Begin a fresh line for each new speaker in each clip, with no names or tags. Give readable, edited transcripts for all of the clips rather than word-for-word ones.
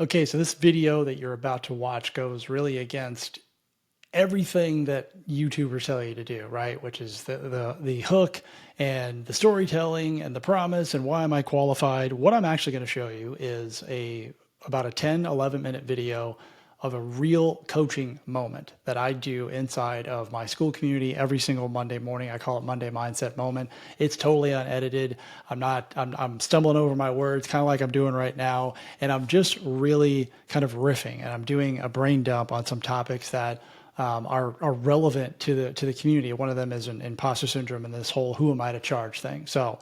Okay, so this video that you're about to watch goes really against everything that YouTubers tell you to do, right? Which is the hook and the storytelling and the promise and why am I qualified? What I'm actually going to show you is about a 10-11 minute video of a real coaching moment that I do inside of my school community every single Monday morning. I call it Monday Mindset Moment. It's totally unedited. I'm stumbling over my words, kind of like I'm doing right now. And I'm just really kind of riffing, and I'm doing a brain dump on some topics that are relevant to the community. One of them is an imposter syndrome and this whole who am I to charge thing. So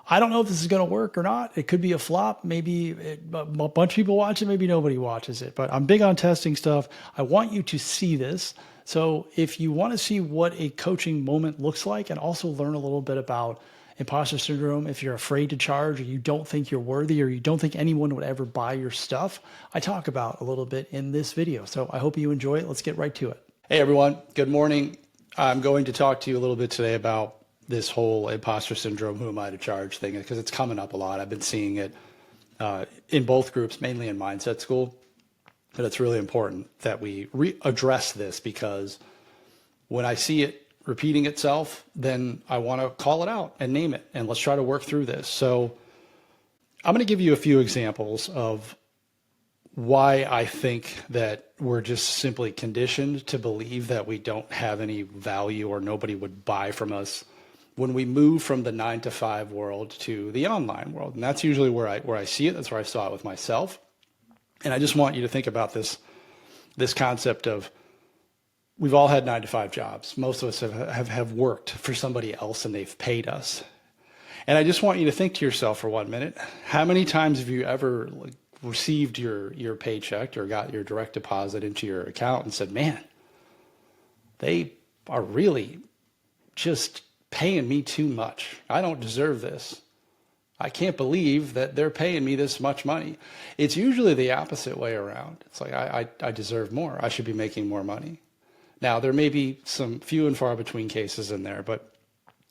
I don't know if this is going to work or not. It could be a flop. Maybe a bunch of people watch it. Maybe nobody watches it. But I'm big on testing stuff. I want you to see this. So if you want to see what a coaching moment looks like and also learn a little bit about imposter syndrome, if you're afraid to charge or you don't think you're worthy or you don't think anyone would ever buy your stuff, I talk about a little bit in this video. So I hope you enjoy it. Let's get right to it. Hey everyone, good morning. I'm going to talk to you a little bit today about this whole imposter syndrome, who am I to charge thing, because it's coming up a lot. I've been seeing it in both groups, mainly in Mindset School, but it's really important that we address this, because when I see it repeating itself, then I want to call it out and name it, and let's try to work through this. So I'm going to give you a few examples of why I think that we're just simply conditioned to believe that we don't have any value or nobody would buy from us when we move from the 9-to-5 world to the online world. And that's usually where I see it. That's where I saw it with myself. And I just want you to think about this concept of, we've all had 9-to-5 jobs. Most of us have worked for somebody else and they've paid us. And I just want you to think to yourself for 1 minute, how many times have you ever received your paycheck or got your direct deposit into your account and said, man, they are really just paying me too much. I don't deserve this. I can't believe that they're paying me this much money. It's usually the opposite way around. It's like, I deserve more. I should be making more money. Now, there may be some few and far between cases in there, but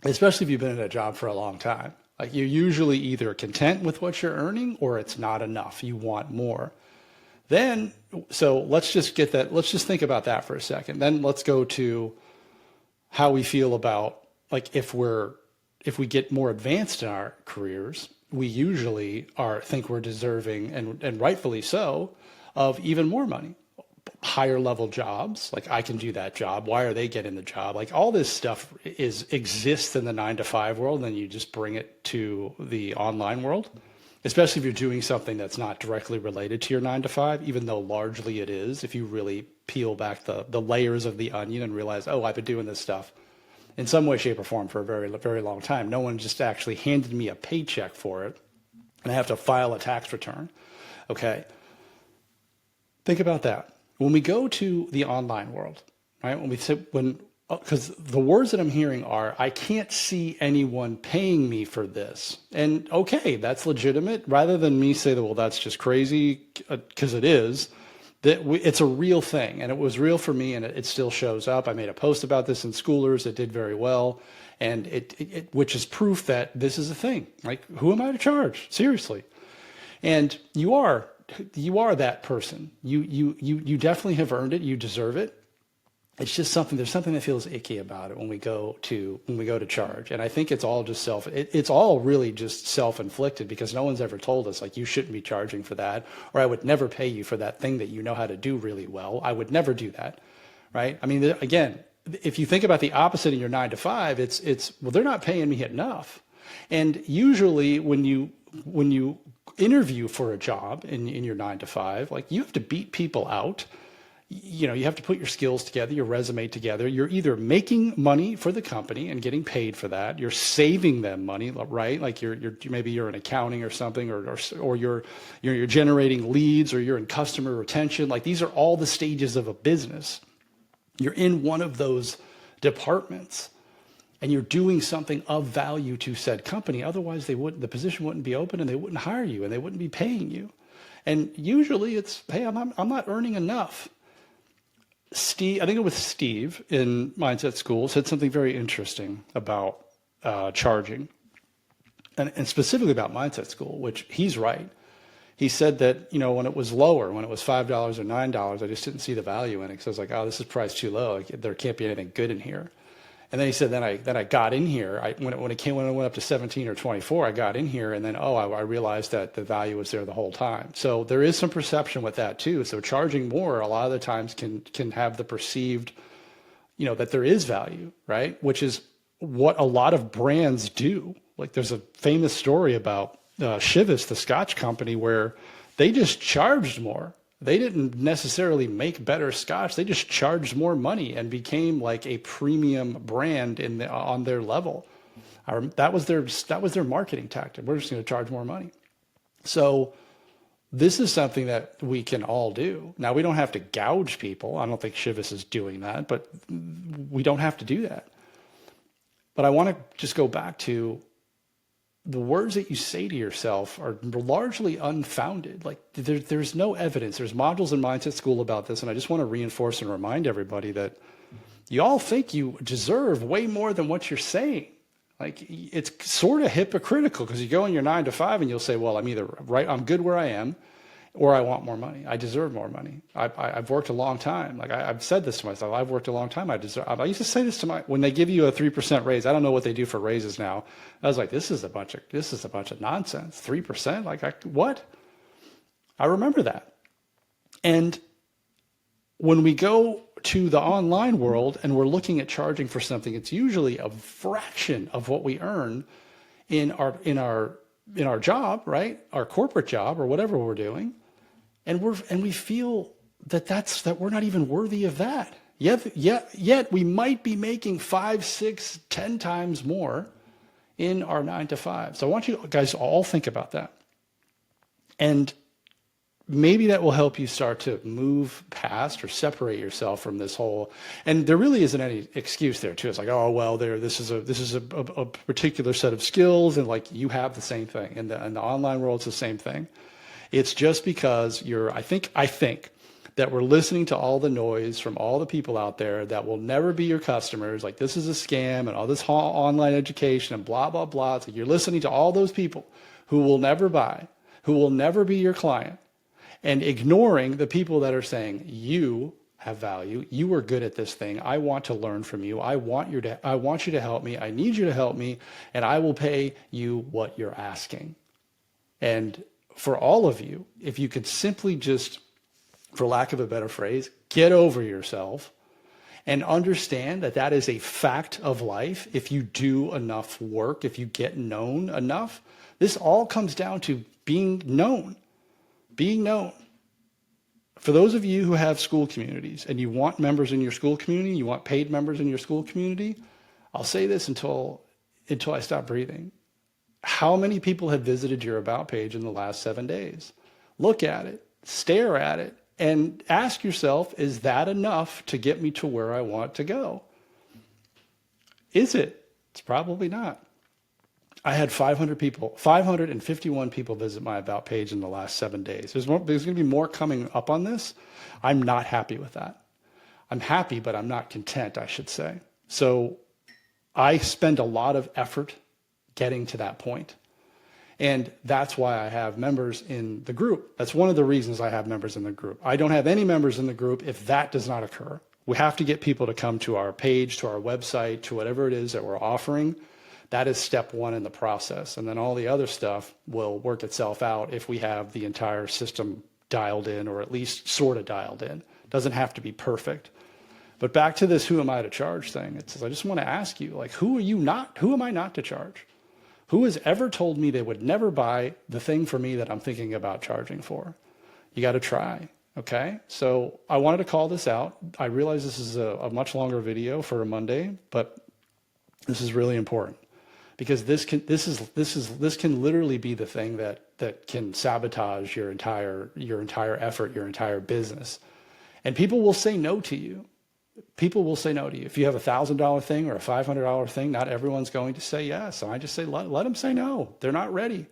especially if you've been in a job for a long time, like you're usually either content with what you're earning or it's not enough. You want more. Then, so let's just get that. Let's just think about that for a second. Then let's go to how we feel about, like, if we get more advanced in our careers, we usually think we're deserving, and rightfully so, of even more money. Higher level jobs, like I can do that job. Why are they getting the job? Like all this stuff exists in the 9-to-5 world, and then you just bring it to the online world, especially if you're doing something that's not directly related to your 9-to-5, even though largely it is. If you really peel back the layers of the onion and realize, oh, I've been doing this stuff in some way, shape, or form for a very, very long time. No one just actually handed me a paycheck for it, and I have to file a tax return. Okay. Think about that. When we go to the online world, right? Because the words that I'm hearing are, I can't see anyone paying me for this. And okay, that's legitimate. Rather than me say that, well, that's just crazy, because it is. It's a real thing, and it was real for me, and it still shows up. I made a post about this in Schoolers. It did very well, and which is proof that this is a thing. Like, who am I to charge? Seriously. And you are that person. You definitely have earned it. You deserve it. It's just there's something that feels icky about it when we go to charge. And I think it's all just it's all really just self-inflicted, because no one's ever told us, like, you shouldn't be charging for that, or I would never pay you for that thing that you know how to do really well. I would never do that. Right? I mean, again, if you think about the opposite in your 9-to-5, it's well, they're not paying me enough. And usually when you interview for a job in your 9-to-5, like, you have to beat people out. You know, you have to put your skills together, your resume together. You're either making money for the company and getting paid for that. You're saving them money, right? Like maybe you're in accounting or something, or you're generating leads, or you're in customer retention. Like, these are all the stages of a business. You're in one of those departments, and you're doing something of value to said company. Otherwise, the position wouldn't be open, and they wouldn't hire you, and they wouldn't be paying you. And usually it's, hey, I'm not earning enough. I think it was Steve in Mindset Skool said something very interesting about charging, and specifically about Mindset Skool, which he's right. he said that, when it was lower, when it was $5 or $9, I just didn't see the value in it. Because I was like, oh, this is priced too low. Like, there can't be anything good in here. And then he said, then I got in here. When it went up to 17 or 24, I got in here, and then I realized that the value was there the whole time. So there is some perception with that too. So charging more a lot of the times can have the perceived, that there is value, right? Which is what a lot of brands do. Like, there's a famous story about Chivas, the Scotch company, where they just charged more. They didn't necessarily make better Scotch. They just charged more money and became like a premium brand on their level. That was their marketing tactic. We're just going to charge more money. So this is something that we can all do. Now, we don't have to gouge people. I don't think Chivas is doing that, but we don't have to do that. But I want to just go back to the words that you say to yourself are largely unfounded. Like, there's no evidence. There's modules in Mindset Skool about this. And I just want to reinforce and remind everybody that you all think you deserve way more than what you're saying. Like, it's sort of hypocritical, because you go in your 9 to 5 and you'll say, well, I'm good where I am, or I want more money. I deserve more money. I've worked a long time. Like, I've said this to myself. I've worked a long time. I used to say this when they give you a 3% raise. I don't know what they do for raises now. I was like, this is a bunch of nonsense. 3%? Like, what? I remember that. And when we go to the online world and we're looking at charging for something, it's usually a fraction of what we earn in our job, right? Our corporate job or whatever we're doing. And we feel that we're not even worthy of that. Yet we might be making 5, 6, 10 times more in our 9 to 5. So I want you guys to all think about that. And maybe that will help you start to move past or separate yourself from this whole, and there really isn't any excuse there too. It's like, oh, well, this is a particular set of skills, and like, you have the same thing. In the online world, it's the same thing. It's just because I think that we're listening to all the noise from all the people out there that will never be your customers. Like, this is a scam and all this online education and blah, blah, blah. It's like, you're listening to all those people who will never buy, who will never be your client, and ignoring the people that are saying, you have value, you are good at this thing, I want to learn from you, I want you to help me, I need you to help me, and I will pay you what you're asking. And for all of you, if you could simply just, for lack of a better phrase, get over yourself and understand that that is a fact of life. If you do enough work, if you get known enough, this all comes down to being known. Being known. For those of you who have school communities and you want members in your school community, you want paid members in your school community, I'll say this until I stop breathing. How many people have visited your About page in the last 7 days? Look at it, stare at it, and ask yourself, is that enough to get me to where I want to go? Is it? It's probably not. I had 551 people visit my About page in the last 7 days. There's going to be more coming up on this. I'm not happy with that. I'm happy, but I'm not content, I should say. So I spend a lot of effort getting to that point. And that's why I have members in the group. That's one of the reasons I have members in the group. I don't have any members in the group if that does not occur. We have to get people to come to our page, to our website, to whatever it is that we're offering. That is step one in the process. And then all the other stuff will work itself out if we have the entire system dialed in, or at least sort of dialed in. It doesn't have to be perfect. But back to this who am I to charge thing. It says, I just want to ask you, like, who am I not to charge? Who has ever told me they would never buy the thing for me that I'm thinking about charging for? You got to try. Okay. So I wanted to call this out. I realize this is a much longer video for a Monday, but this is really important. Because this can literally be the thing that can sabotage your entire effort, your entire business. And people will say no to you. People will say no to you. If you have $1,000 thing or a $500 thing, not everyone's going to say yes. So I just say, let them say no. They're not ready.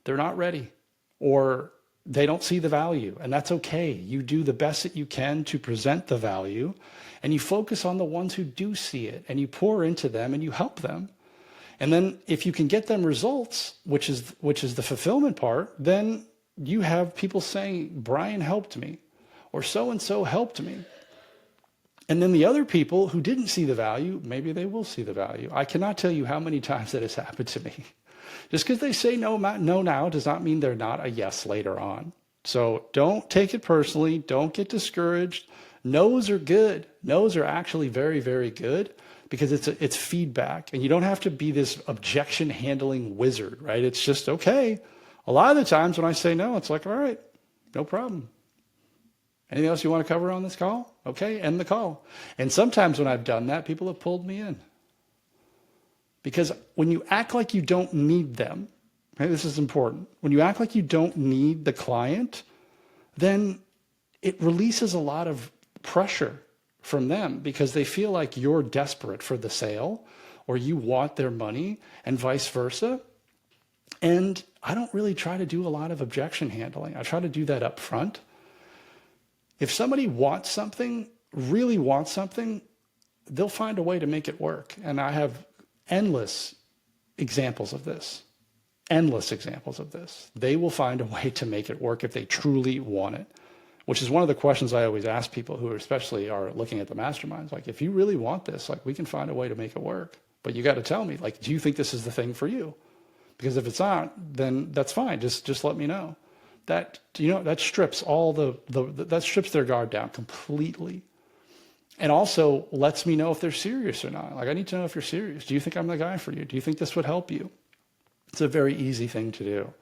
They're not ready. Or they don't see the value, and that's okay. You do the best that you can to present the value, and you focus on the ones who do see it, and you pour into them and you help them. And then if you can get them results, which is the fulfillment part, then you have people saying, Brian helped me, or so-and-so helped me. And then the other people who didn't see the value, maybe they will see the value. I cannot tell you how many times that has happened to me. Just because they say no now does not mean they're not a yes later on. So don't take it personally. Don't get discouraged. No's are good. No's are actually very, very good because it's feedback. And you don't have to be this objection handling wizard, right? It's just, okay. A lot of the times when I say no, it's like, all right, no problem. Anything else you want to cover on this call? Okay, end the call. And sometimes when I've done that, people have pulled me in. Because when you act like you don't need them, right, this is important. When you act like you don't need the client, then it releases a lot of pressure from them because they feel like you're desperate for the sale or you want their money and vice versa. And I don't really try to do a lot of objection handling. I try to do that up front. If somebody wants something, really wants something, they'll find a way to make it work. And I have endless examples of this. Endless examples of this. They will find a way to make it work if they truly want it, which is one of the questions I always ask people who especially are looking at the masterminds. Like, if you really want this, like, we can find a way to make it work. But you got to tell me, like, do you think this is the thing for you? Because if it's not, then that's fine. Just let me know. That, that strips that strips their guard down completely. And also lets me know if they're serious or not. Like, I need to know if you're serious. Do you think I'm the guy for you? Do you think this would help you? It's a very easy thing to do.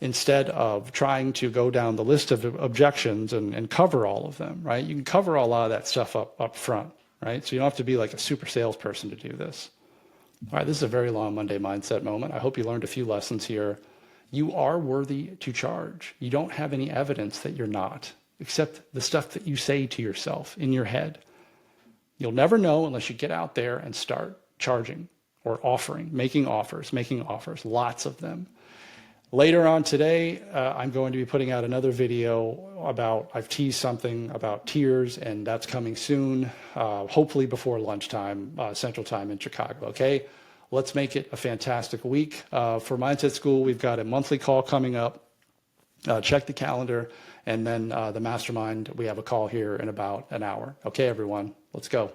Instead of trying to go down the list of objections and cover all of them, right? You can cover a lot of that stuff up front, right? So you don't have to be like a super salesperson to do this. All right, this is a very long Monday mindset moment. I hope you learned a few lessons here. You are worthy to charge. You don't have any evidence that you're not, except the stuff that you say to yourself in your head. You'll never know unless you get out there and start charging or offering, making offers, lots of them. Later on today, I'm going to be putting out another video about, I've teased something about tiers, and that's coming soon, hopefully before lunchtime, Central Time in Chicago, okay? Let's make it a fantastic week. For Mindset School, we've got a monthly call coming up. Check the calendar, and then the mastermind, we have a call here in about an hour. Okay, everyone, let's go.